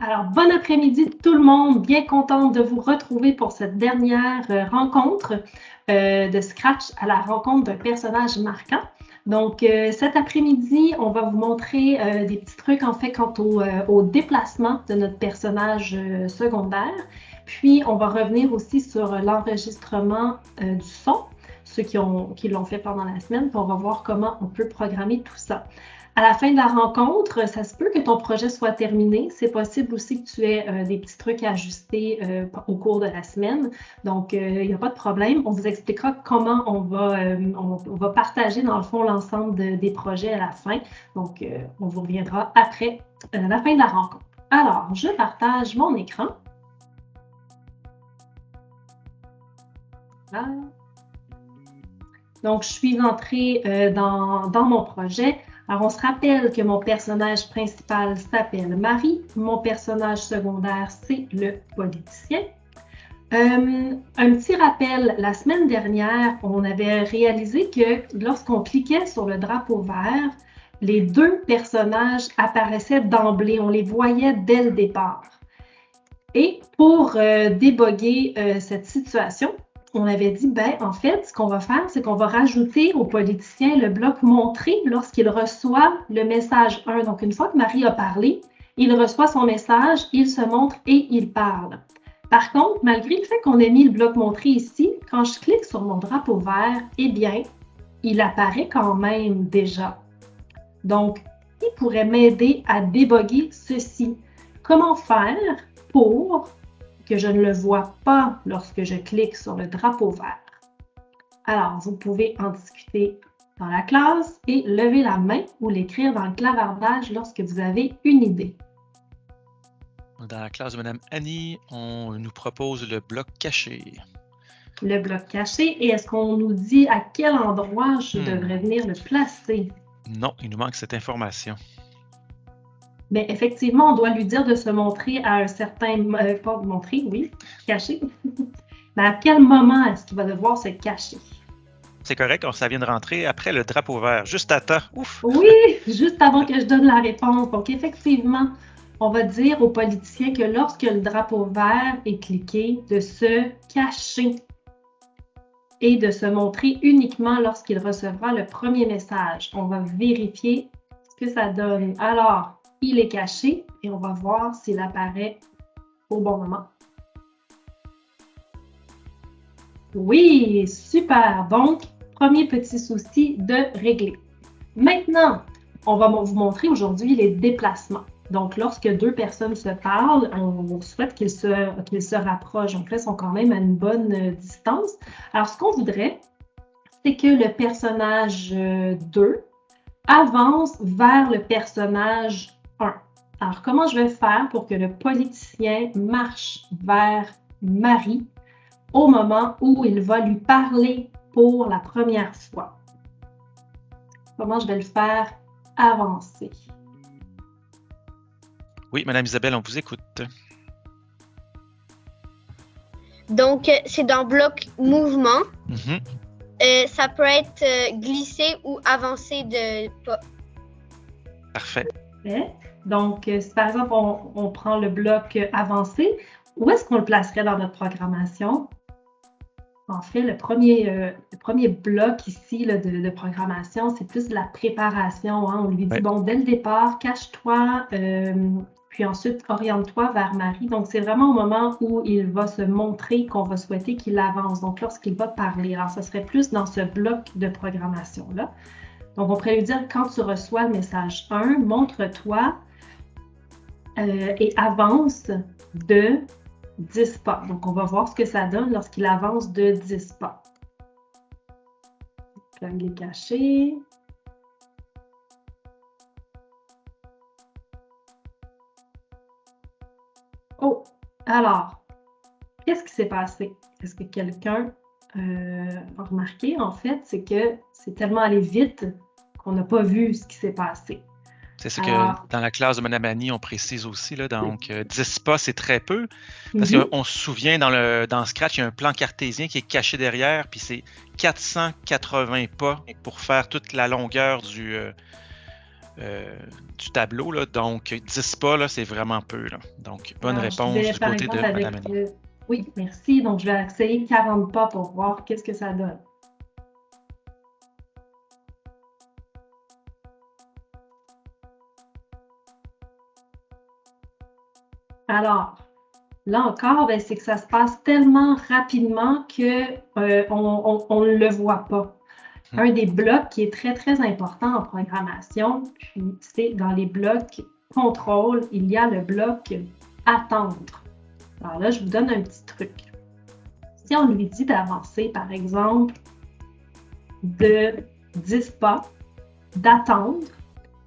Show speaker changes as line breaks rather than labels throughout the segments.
Alors, bon après-midi tout le monde. Bien contente de vous retrouver pour cette dernière rencontre de Scratch à la rencontre d'un personnage marquant. Donc, cet après-midi, on va vous montrer des petits trucs en fait quant au déplacement de notre personnage secondaire. Puis, on va revenir aussi sur l'enregistrement du son, ceux qui l'ont fait pendant la semaine, puis on va voir comment on peut programmer tout ça. À la fin de la rencontre, ça se peut que ton projet soit terminé. C'est possible aussi que tu aies des petits trucs à ajuster au cours de la semaine. Donc, il n'y a pas de problème. On vous expliquera comment on va partager, dans le fond, l'ensemble des projets à la fin. Donc, on vous reviendra après la fin de la rencontre. Alors, je partage mon écran. Voilà. Donc, je suis entrée dans mon projet. Alors, on se rappelle que mon personnage principal s'appelle Marie. Mon personnage secondaire, c'est le politicien. Un petit rappel, la semaine dernière, on avait réalisé que lorsqu'on cliquait sur le drapeau vert, les deux personnages apparaissaient d'emblée, on les voyait dès le départ. Et pour déboguer cette situation, on avait dit, en fait, ce qu'on va faire, c'est qu'on va rajouter au politicien le bloc montré lorsqu'il reçoit le message 1. Donc, une fois que Marie a parlé, il reçoit son message, il se montre et il parle. Par contre, malgré le fait qu'on ait mis le bloc montré ici, quand je clique sur mon drapeau vert, eh bien, il apparaît quand même déjà. Donc, il pourrait m'aider à déboguer ceci. Comment faire pour que je ne le vois pas lorsque je clique sur le drapeau vert? Alors, vous pouvez en discuter dans la classe et lever la main ou l'écrire dans le clavardage lorsque vous avez une idée.
Dans la classe de Mme Annie, on nous propose le bloc caché.
Le bloc caché, et est-ce qu'on nous dit à quel endroit je devrais venir le placer?
Non, il nous manque cette information.
Mais effectivement, on doit lui dire de se montrer à un certain... pas montrer, oui, cacher. Mais à quel moment est-ce qu'il va devoir se cacher?
C'est correct, ça vient de rentrer après le drapeau vert, juste à temps. Ouf!
Oui, juste avant que je donne la réponse. Donc, effectivement, on va dire aux politiciens que lorsque le drapeau vert est cliqué, de se cacher et de se montrer uniquement lorsqu'il recevra le premier message. On va vérifier ce que ça donne. Alors, il est caché et on va voir s'il apparaît au bon moment. Oui, super! Donc, premier petit souci de régler. Maintenant, on va vous montrer aujourd'hui les déplacements. Donc, lorsque deux personnes se parlent, on souhaite qu'ils se rapprochent. Donc là, ils sont quand même à une bonne distance. Alors, ce qu'on voudrait, c'est que le personnage 2 avance vers le personnage 1. Alors, comment je vais faire pour que le politicien marche vers Marie au moment où il va lui parler pour la première fois? Comment je vais le faire avancer?
Oui, Madame Isabelle, on vous écoute.
Donc, c'est dans bloc mouvement.
Mm-hmm.
Ça peut être glissé ou avancé de pas.
Parfait.
Donc, si par exemple, on prend le bloc avancé, où est-ce qu'on le placerait dans notre programmation? En fait, le premier bloc ici là, de programmation, c'est plus de la préparation. Hein? On lui dit, bon, dès le départ, cache-toi, puis ensuite, oriente-toi vers Marie. Donc, c'est vraiment au moment où il va se montrer qu'on va souhaiter qu'il avance. Donc, lorsqu'il va parler. Alors, ce serait plus dans ce bloc de programmation-là. Donc, on pourrait lui dire, quand tu reçois le message 1, montre-toi et avance de 10 pas. Donc, on va voir ce que ça donne lorsqu'il avance de 10 pas. Plug est caché. Oh! Alors, qu'est-ce qui s'est passé? Est-ce que quelqu'un a remarqué, en fait, c'est que c'est tellement allé vite qu'on n'a pas vu ce qui s'est passé.
C'est ça que dans la classe de Mme Annie, on précise aussi. Là, donc, 10 pas, c'est très peu. Parce qu'on se souvient, dans Scratch, il y a un plan cartésien qui est caché derrière, puis c'est 480 pas pour faire toute la longueur du tableau. Là. Donc, 10 pas, là, c'est vraiment peu. Là. Donc, bonne réponse du côté de Mme Annie.
Oui, merci. Donc, je vais essayer 40 pas pour voir qu'est-ce que ça donne. Alors, là encore, ben, c'est que ça se passe tellement rapidement qu'on ne le voit pas. Un des blocs qui est très, très important en programmation, puis c'est dans les blocs contrôle, il y a le bloc attendre. Alors là, je vous donne un petit truc. Si on lui dit d'avancer, par exemple, de 10 pas, d'attendre,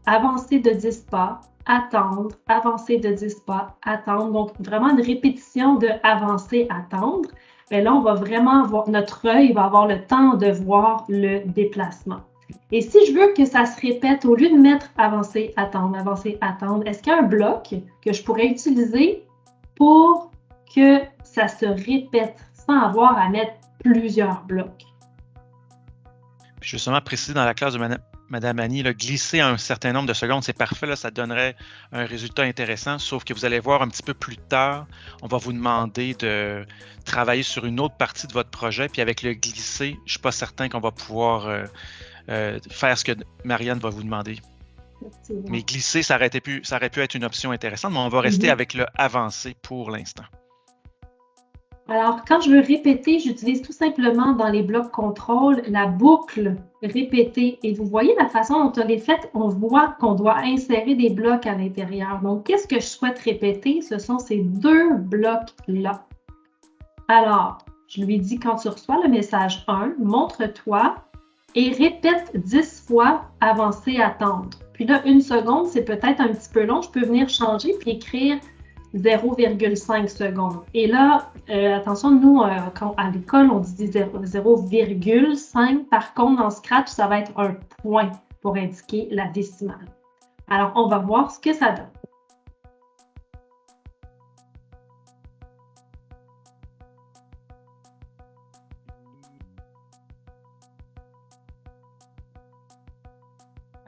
avancer de 10 pas, attendre, avancer de 10 pas, attendre. Donc, vraiment une répétition de avancer, attendre. Mais là, on va vraiment avoir, notre œil va avoir le temps de voir le déplacement. Et si je veux que ça se répète, au lieu de mettre avancer, attendre, est-ce qu'il y a un bloc que je pourrais utiliser pour que ça se répète sans avoir à mettre plusieurs blocs?
Justement, préciser dans la classe de Mme Annie, là, glisser un certain nombre de secondes, c'est parfait, là, ça donnerait un résultat intéressant, sauf que vous allez voir un petit peu plus tard, on va vous demander de travailler sur une autre partie de votre projet, puis avec le glisser, je ne suis pas certain qu'on va pouvoir faire ce que Marianne va vous demander. Mais glisser, ça aurait pu être une option intéressante, mais on va rester avec le avancer pour l'instant.
Alors, quand je veux répéter, j'utilise tout simplement dans les blocs contrôle la boucle répéter. Et vous voyez la façon dont on est faite, on voit qu'on doit insérer des blocs à l'intérieur. Donc, qu'est-ce que je souhaite répéter? Ce sont ces deux blocs-là. Alors, je lui dis quand tu reçois le message 1, montre-toi et répète 10 fois avancer, attendre. Puis là, 1 seconde, c'est peut-être un petit peu long. Je peux venir changer puis écrire 0,5 secondes. Et là, attention, nous, quand à l'école, on dit 0,5. Par contre, dans Scratch, ça va être un point pour indiquer la décimale. Alors, on va voir ce que ça donne.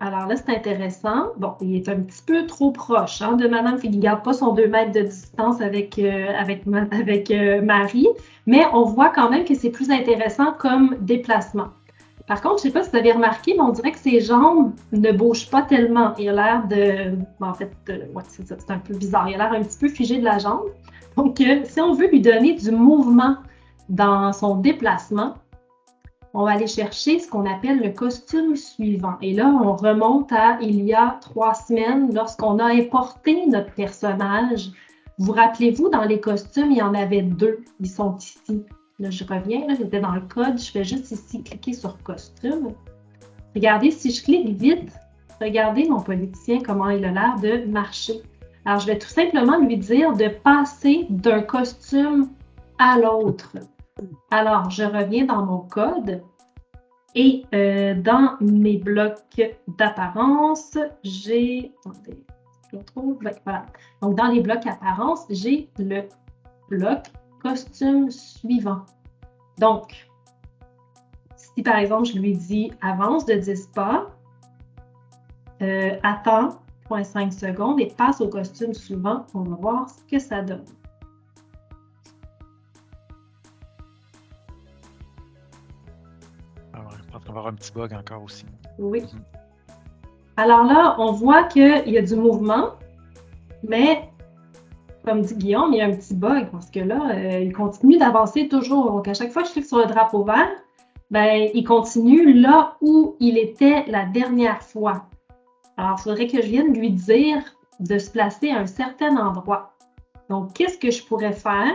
Alors là, c'est intéressant. Bon, il est un petit peu trop proche de Madame, il ne garde pas son 2 mètres de distance avec Marie, mais on voit quand même que c'est plus intéressant comme déplacement. Par contre, je ne sais pas si vous avez remarqué, mais on dirait que ses jambes ne bougent pas tellement. Il a l'air de... Bon, en fait, ouais, c'est ça, c'est un peu bizarre. Il a l'air un petit peu figé de la jambe. Donc, si on veut lui donner du mouvement dans son déplacement, on va aller chercher ce qu'on appelle le costume suivant. Et là, on remonte à il y a 3 semaines, lorsqu'on a importé notre personnage. Vous rappelez-vous, dans les costumes, il y en avait 2. Ils sont ici. Là, je reviens, là, j'étais dans le code. Je fais juste ici, cliquer sur costume. Regardez, si je clique vite, regardez mon politicien, comment il a l'air de marcher. Alors, je vais tout simplement lui dire de passer d'un costume à l'autre. Alors, je reviens dans mon code et dans mes blocs d'apparence, j'ai... Attendez, je le trouve. Voilà. Donc, dans les blocs apparence, j'ai le bloc costume suivant. Donc, si par exemple, je lui dis avance de 10 pas, attends 0,5 secondes et passe au costume suivant, on va voir ce que ça donne.
Je pense qu'on va avoir un petit bug encore aussi.
Oui. Alors là, on voit qu'il y a du mouvement, mais comme dit Guillaume, il y a un petit bug parce que là, il continue d'avancer toujours. Donc, à chaque fois que je clique sur le drapeau vert, ben, il continue là où il était la dernière fois. Alors, il faudrait que je vienne lui dire de se placer à un certain endroit. Donc, qu'est-ce que je pourrais faire?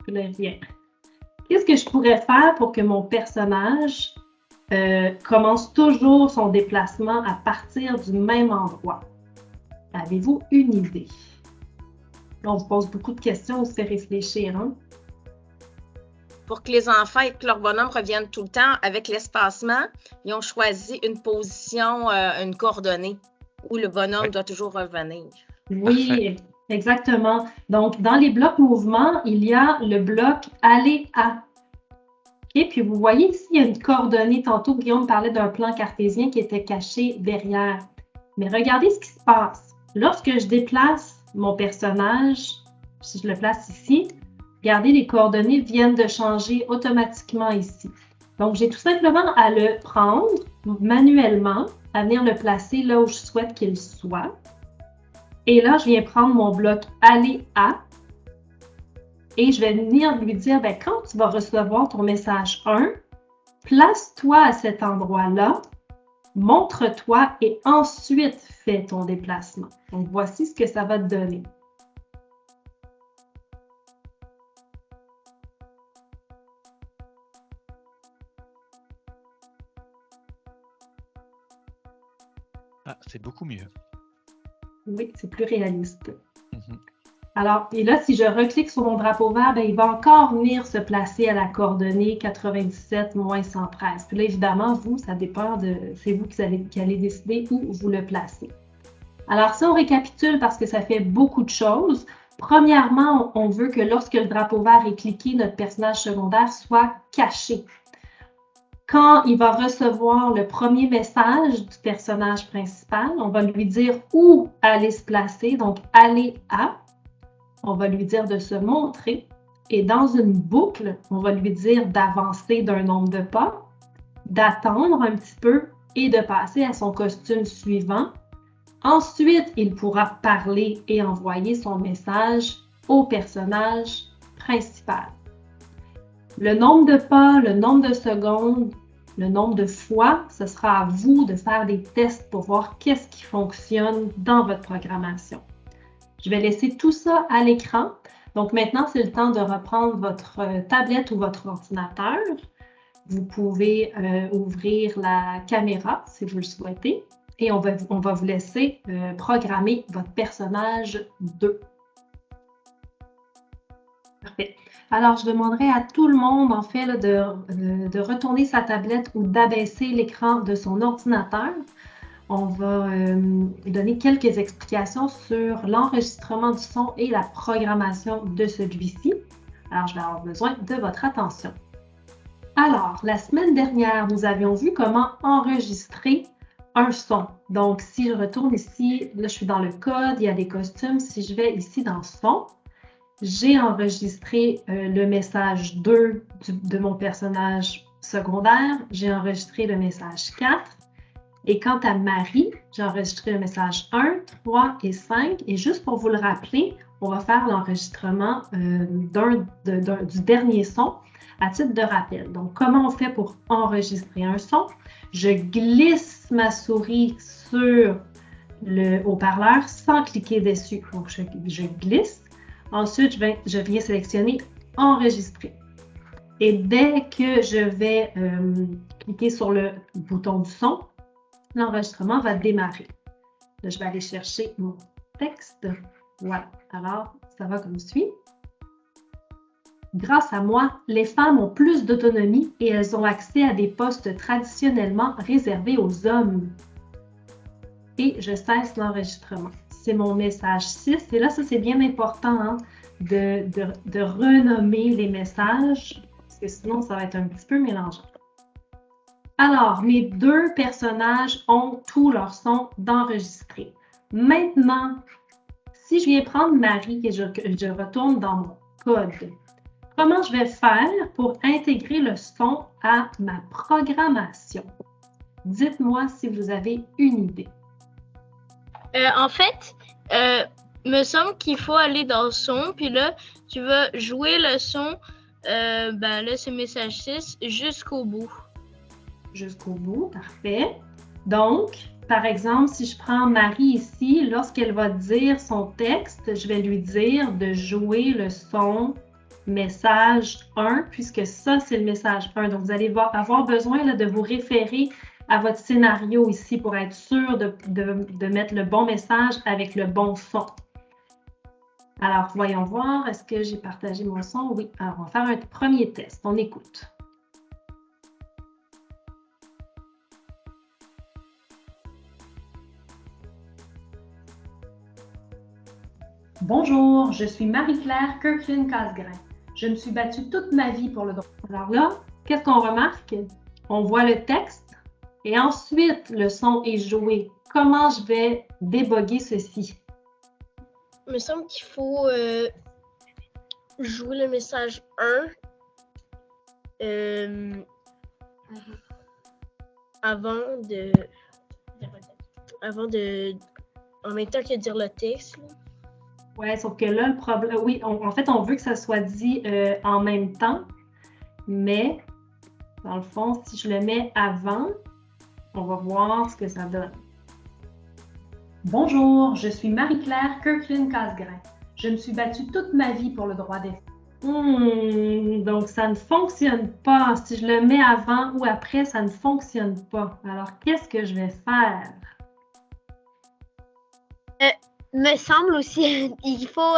Qu'est-ce que je pourrais faire pour que mon personnage commence toujours son déplacement à partir du même endroit? Avez-vous une idée? Là, on se pose beaucoup de questions, on se fait réfléchir. Hein?
Pour que les enfants et que leur bonhomme reviennent tout le temps avec l'espacement, ils ont choisi une position, une coordonnée où le bonhomme doit toujours revenir.
Oui,
Parfait.
exactement. Donc, dans les blocs mouvement, il y a le bloc aller à. Okay? Puis vous voyez ici, il y a une coordonnée. Tantôt, Guillaume parlait d'un plan cartésien qui était caché derrière. Mais regardez ce qui se passe. Lorsque je déplace mon personnage, si je le place ici, regardez, les coordonnées viennent de changer automatiquement ici. Donc, j'ai tout simplement à le prendre manuellement, à venir le placer là où je souhaite qu'il soit. Et là, je viens prendre mon bloc aller à et je vais venir lui dire, quand tu vas recevoir ton message 1, place-toi à cet endroit-là, montre-toi et ensuite fais ton déplacement. Donc, voici ce que ça va te donner.
Ah, c'est beaucoup mieux.
Oui, c'est plus réaliste.
Mhm.
Alors, et là, si je reclique sur mon drapeau vert, il va encore venir se placer à la coordonnée 97 moins 113. Puis là, évidemment, vous, ça dépend c'est vous qui allez décider où vous le placez. Alors, si on récapitule parce que ça fait beaucoup de choses, premièrement, on veut que lorsque le drapeau vert est cliqué, notre personnage secondaire soit caché. Quand il va recevoir le premier message du personnage principal, on va lui dire où aller se placer, donc aller à. On va lui dire de se montrer et dans une boucle, on va lui dire d'avancer d'un nombre de pas, d'attendre un petit peu et de passer à son costume suivant. Ensuite, il pourra parler et envoyer son message au personnage principal. Le nombre de pas, le nombre de secondes, le nombre de fois, ce sera à vous de faire des tests pour voir qu'est-ce qui fonctionne dans votre programmation. Je vais laisser tout ça à l'écran. Donc maintenant, c'est le temps de reprendre votre tablette ou votre ordinateur. Vous pouvez ouvrir la caméra si vous le souhaitez et on va vous laisser programmer votre personnage 2. Parfait. Alors, je demanderai à tout le monde, en fait, là, de retourner sa tablette ou d'abaisser l'écran de son ordinateur. On va donner quelques explications sur l'enregistrement du son et la programmation de celui-ci. Alors, je vais avoir besoin de votre attention. Alors, la semaine dernière, nous avions vu comment enregistrer un son. Donc, si je retourne ici, là, je suis dans le code, il y a des costumes. Si je vais ici dans son, j'ai enregistré le message 2 de mon personnage secondaire. J'ai enregistré le message 4. Et quant à Marie, j'ai enregistré le message 1, 3 et 5. Et juste pour vous le rappeler, on va faire l'enregistrement du dernier son à titre de rappel. Donc, comment on fait pour enregistrer un son? Je glisse ma souris sur le haut-parleur sans cliquer dessus. Donc, je glisse. Ensuite, je viens sélectionner « Enregistrer ». Et dès que je vais cliquer sur le bouton du son, l'enregistrement va démarrer. Là, je vais aller chercher mon texte. Voilà. Alors, ça va comme suit. Grâce à moi, les femmes ont plus d'autonomie et elles ont accès à des postes traditionnellement réservés aux hommes. Et je cesse l'enregistrement. C'est mon message 6. Et là, ça, c'est bien important de renommer les messages parce que sinon, ça va être un petit peu mélangeant. Alors, mes deux personnages ont tous leurs sons d'enregistrer. Maintenant, si je viens prendre Marie et je retourne dans mon code, comment je vais faire pour intégrer le son à ma programmation? Dites-moi si vous avez une idée.
En fait, me semble qu'il faut aller dans le son, puis là, tu vas jouer le son, là, c'est message 6, jusqu'au bout.
Jusqu'au bout, parfait. Donc, par exemple, si je prends Marie ici, lorsqu'elle va dire son texte, je vais lui dire de jouer le son message 1, puisque ça, c'est le message 1. Donc, vous allez avoir besoin là, de vous référer à votre scénario ici pour être sûr de mettre le bon message avec le bon son. Alors, voyons voir, est-ce que j'ai partagé mon son? Oui, alors on va faire un premier test. On écoute. Bonjour, je suis Marie-Claire Kirkland-Casgrain. Je me suis battue toute ma vie pour le droit. Alors là, qu'est-ce qu'on remarque? On voit le texte et ensuite le son est joué comment je vais déboguer ceci?
Il me semble qu'il faut jouer le message 1 avant de en même temps que dire le texte.
Ouais, sauf que là, le problème, oui, en fait, on veut que ça soit dit en même temps, mais dans le fond, si je le mets avant, on va voir ce que ça donne. Bonjour, je suis Marie-Claire Kirkland-Casgrain. Je me suis battue toute ma vie pour le droit des femmes. Donc, ça ne fonctionne pas. Si je le mets avant ou après, ça ne fonctionne pas. Alors, qu'est-ce que je vais faire?
Me semble aussi, il faut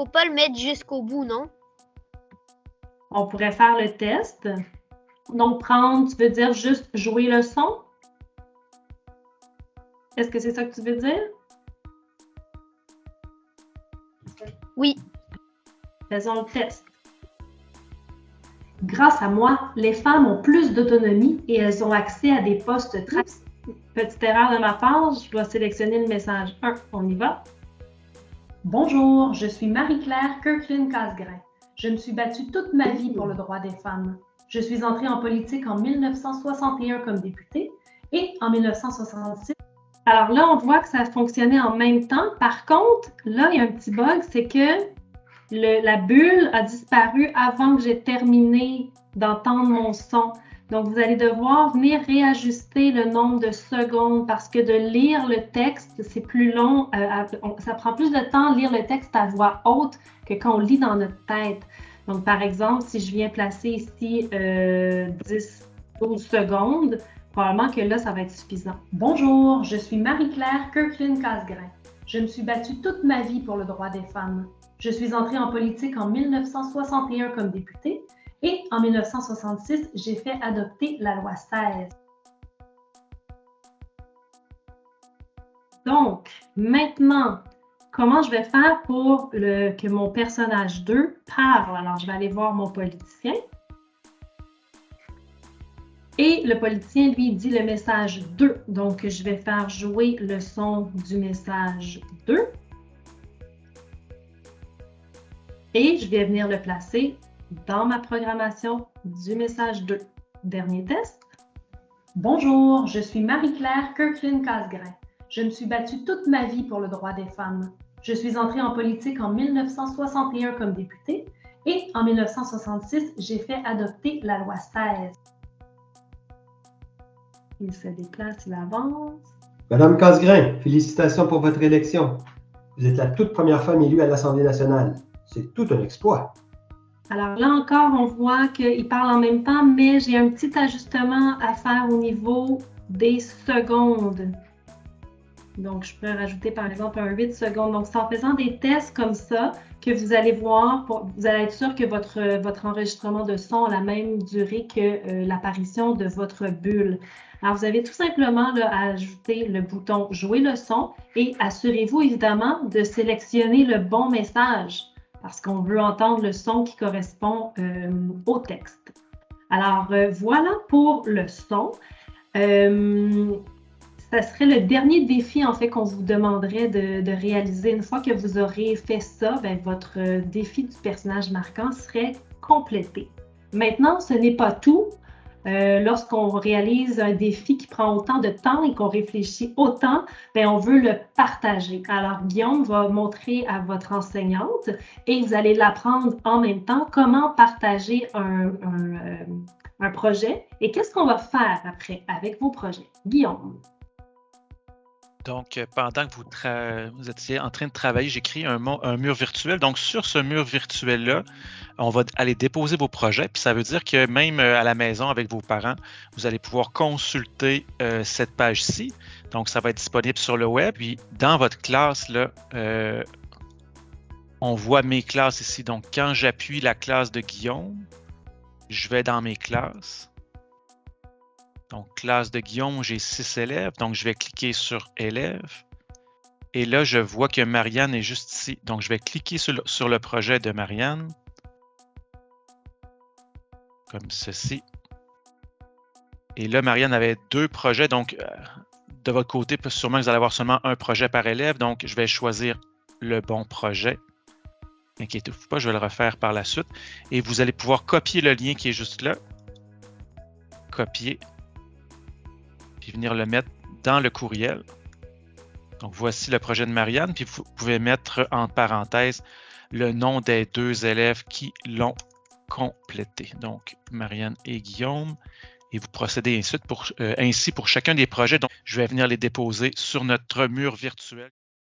pas le mettre jusqu'au bout, non?
On pourrait faire le test. Donc, tu veux dire juste jouer le son? Est-ce que c'est ça que tu veux dire?
Oui.
Faisons le test. Grâce à moi, les femmes ont plus d'autonomie et elles ont accès à des postes très... Petite erreur de ma part, je dois sélectionner le message 1. On y va. Bonjour, je suis Marie-Claire Kirkland-Casgrain. Je me suis battue toute ma vie pour le droit des femmes. Je suis entrée en politique en 1961 comme députée et en 1966. Alors là, on voit que ça fonctionnait en même temps. Par contre, là, il y a un petit bug, c'est que la bulle a disparu avant que j'ai terminé d'entendre mon son. Donc, vous allez devoir venir réajuster le nombre de secondes parce que de lire le texte, c'est plus long. Ça prend plus de temps de lire le texte à voix haute que quand on lit dans notre tête. Donc, par exemple, si je viens placer ici 10-12 secondes, probablement que là, ça va être suffisant. Bonjour, je suis Marie-Claire Kirkland-Casgrain. Je me suis battue toute ma vie pour le droit des femmes. Je suis entrée en politique en 1961 comme députée et en 1966, j'ai fait adopter la loi 16. Donc, maintenant, comment je vais faire pour que mon personnage 2 parle? Alors, je vais aller voir mon politicien. Et le politicien, lui, dit le message 2. Donc, je vais faire jouer le son du message 2. Et je vais venir le placer dans ma programmation du message 2. Dernier test. Bonjour, je suis Marie-Claire Kirkland-Casgrain. Je me suis battue toute ma vie pour le droit des femmes. Je suis entrée en politique en 1961 comme députée et en 1966, j'ai fait adopter la loi 16. Il se déplace, il avance.
Madame Casgrain, félicitations pour votre élection. Vous êtes la toute première femme élue à l'Assemblée nationale. C'est tout un exploit.
Alors là encore, on voit qu'il parle en même temps, mais j'ai un petit ajustement à faire au niveau des secondes. Donc, je peux rajouter par exemple un 8 secondes. Donc, c'est en faisant des tests comme ça que vous allez voir, vous allez être sûr que votre enregistrement de son a la même durée que l'apparition de votre bulle. Alors, vous avez tout simplement là, à ajouter le bouton « Jouer le son » et assurez-vous évidemment de sélectionner le bon message parce qu'on veut entendre le son qui correspond au texte. Alors, voilà pour le son. Ça serait le dernier défi, en fait, qu'on vous demanderait de réaliser. Une fois que vous aurez fait ça, bien, votre défi du personnage marquant serait complété. Maintenant, ce n'est pas tout. Lorsqu'on réalise un défi qui prend autant de temps et qu'on réfléchit autant, bien, on veut le partager. Alors, Guillaume va montrer à votre enseignante et vous allez l'apprendre en même temps comment partager un projet et qu'est-ce qu'on va faire après avec vos projets. Guillaume.
Donc, pendant que vous étiez en train de travailler, j'ai créé un mur virtuel. Donc, sur ce mur virtuel-là, on va aller déposer vos projets. Puis, ça veut dire que même à la maison, avec vos parents, vous allez pouvoir consulter cette page-ci. Donc, ça va être disponible sur le web. Puis, dans votre classe, là, on voit mes classes ici. Donc, quand j'appuie la classe de Guillaume, je vais dans mes classes. Donc, classe de Guillaume, j'ai 6 élèves. Donc, je vais cliquer sur élèves. Et là, je vois que Marianne est juste ici. Donc, je vais cliquer sur le projet de Marianne. Comme ceci. Et là, Marianne avait 2 projets. Donc, de votre côté, sûrement que vous allez avoir seulement un projet par élève, donc je vais choisir le bon projet. Inquiétez-vous pas, je vais le refaire par la suite. Et vous allez pouvoir copier le lien qui est juste là. Copier. Puis venir le mettre dans le courriel. Donc, voici le projet de Marianne. Puis vous pouvez mettre entre parenthèses le nom des 2 élèves qui l'ont complété. Donc, Marianne et Guillaume. Et vous procédez ainsi pour chacun des projets. Donc, je vais venir les déposer sur notre mur virtuel.